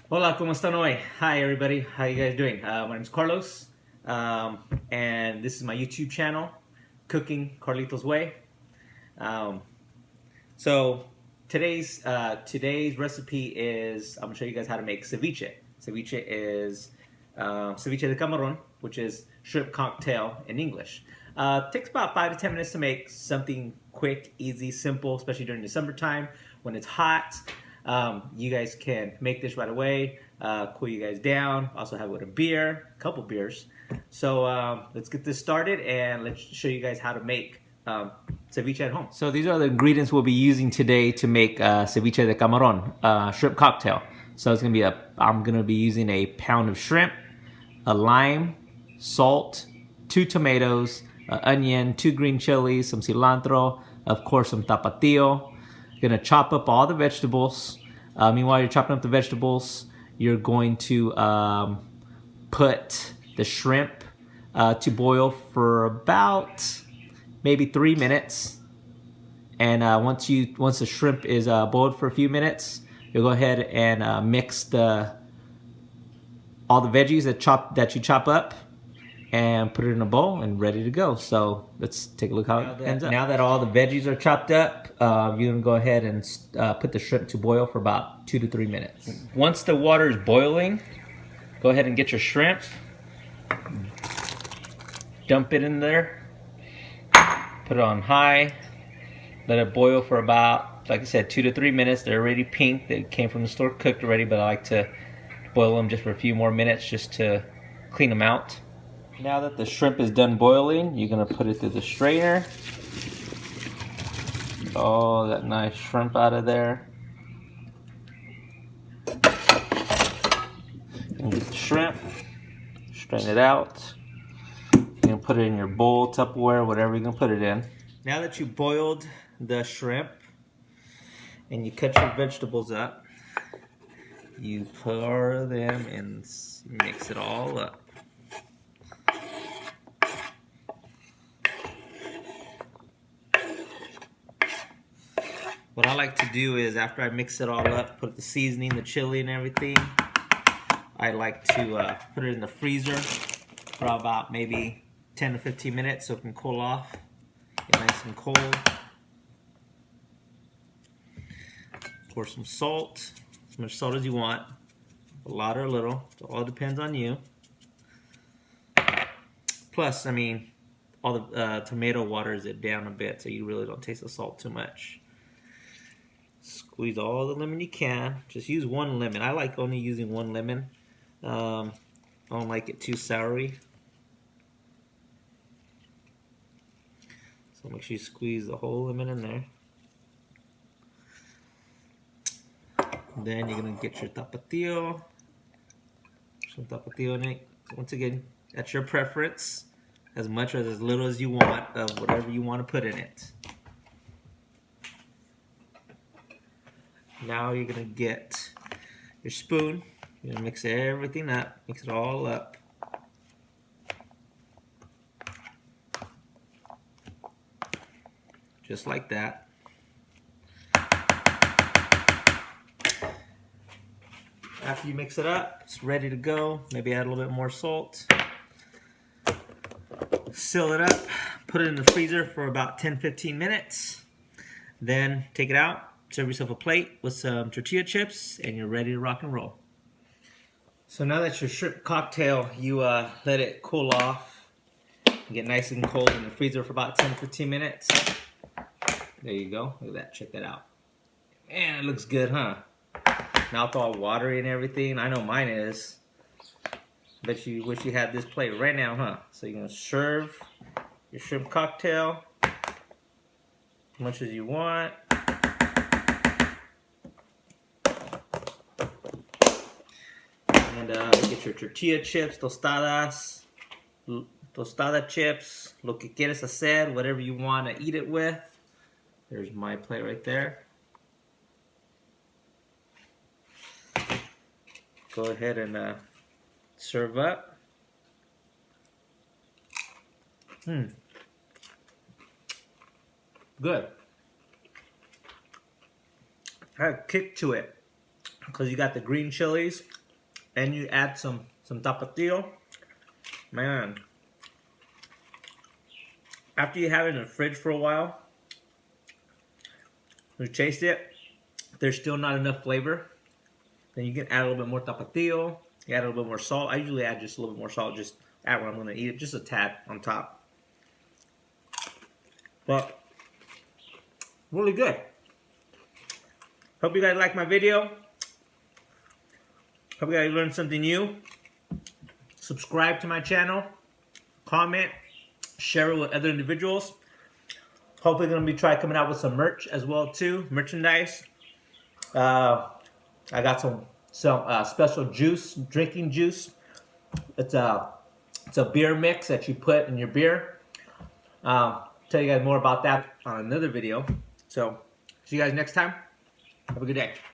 Hola, ¿cómo están hoy? Hi, everybody. How you guys doing? My name is Carlos, and this is my YouTube channel, Cooking Carlitos Way. Um, so today's recipe is I'm gonna show you guys how to make ceviche. Ceviche is ceviche de Camaron, which is shrimp cocktail in English. Takes about 5 to 10 minutes to make something quick, easy, simple, especially during the summertime when it's hot. You guys can make this right away, cool you guys down. Also have it with a beer, a couple beers. So let's get this started and let's show you guys how to make ceviche at home. So these are the ingredients we'll be using today to make ceviche de camaron, shrimp cocktail. So I'm gonna be using a pound of shrimp, a lime, salt, 2 tomatoes, an onion, 2 green chilies, some cilantro, of course some tapatio. Gonna chop up all the vegetables. Meanwhile, you're chopping up the vegetables, you're going to put the shrimp to boil for about maybe 3 minutes. And once the shrimp is boiled for a few minutes, you'll go ahead and mix all the veggies that you chop up and put it in a bowl and ready to go. So let's take a look how it ends up. Now that all the veggies are chopped up, you're gonna go ahead and put the shrimp to boil for about 2 to 3 minutes. Once the water is boiling, go ahead and get your shrimp, dump it in there, put it on high, let it boil for about, like I said, 2 to 3 minutes. They're already pink. They came from the store cooked already, but I like to boil them just for a few more minutes just to clean them out. Now that the shrimp is done boiling, you're gonna put it through the strainer. Get all that nice shrimp out of there. And get the shrimp, strain it out. You're gonna put it in your bowl, Tupperware, whatever you're gonna put it in. Now that you boiled the shrimp and you cut your vegetables up, you pour them and mix it all up. What I like to do is after I mix it all up, put the seasoning, the chili and everything, I like to put it in the freezer for about maybe 10 to 15 minutes so it can cool off, get nice and cold. Pour some salt, as much salt as you want, a lot or a little, it all depends on you. Plus, I mean, all the tomato waters it down a bit so you really don't taste the salt too much. Squeeze all the lemon you can. Just use one lemon. I like only using one lemon. I don't like it too soury. So make sure you squeeze the whole lemon in there. Then you're gonna get your tapatio. Some tapatio in it. Once again, that's your preference. As much or as little as you want of whatever you want to put in it. Now you're gonna get your spoon. You're gonna mix everything up, mix it all up. Just like that. After you mix it up, it's ready to go. Maybe add a little bit more salt. Seal it up, put it in the freezer for about 10-15 minutes. Then take it out, serve yourself a plate with some tortilla chips, and you're ready to rock and roll. So now that your shrimp cocktail, you let it cool off, get nice and cold in the freezer for about 10-15 minutes. There you go. Look at that. Check that out. Man, it looks good, huh? Mouth all watery and everything. I know mine is. Bet you wish you had this plate right now, huh? So you're gonna serve your shrimp cocktail as much as you want. And get your tortilla chips, tostada chips, lo que quieres hacer, whatever you want to eat it with. There's my plate right there. Go ahead and serve up. Good. Had a kick to it because you got the green chilies, and you add some tapatio, man. After you have it in the fridge for a while, you taste it. If there's still not enough flavor, then you can add a little bit more tapatio. You add a little bit more salt. I usually add just a little bit more salt, just add when I'm going to eat it, just a tad on top. But really good. Hope you guys like my video. Hope you guys learned something new. Subscribe to my channel. Comment. Share it with other individuals. Hopefully going to be coming out with some merch as well too. Merchandise. I got some special juice, drinking juice. It's a beer mix that you put in your beer. Tell you guys more about that on another video. So see you guys next time. Have a good day.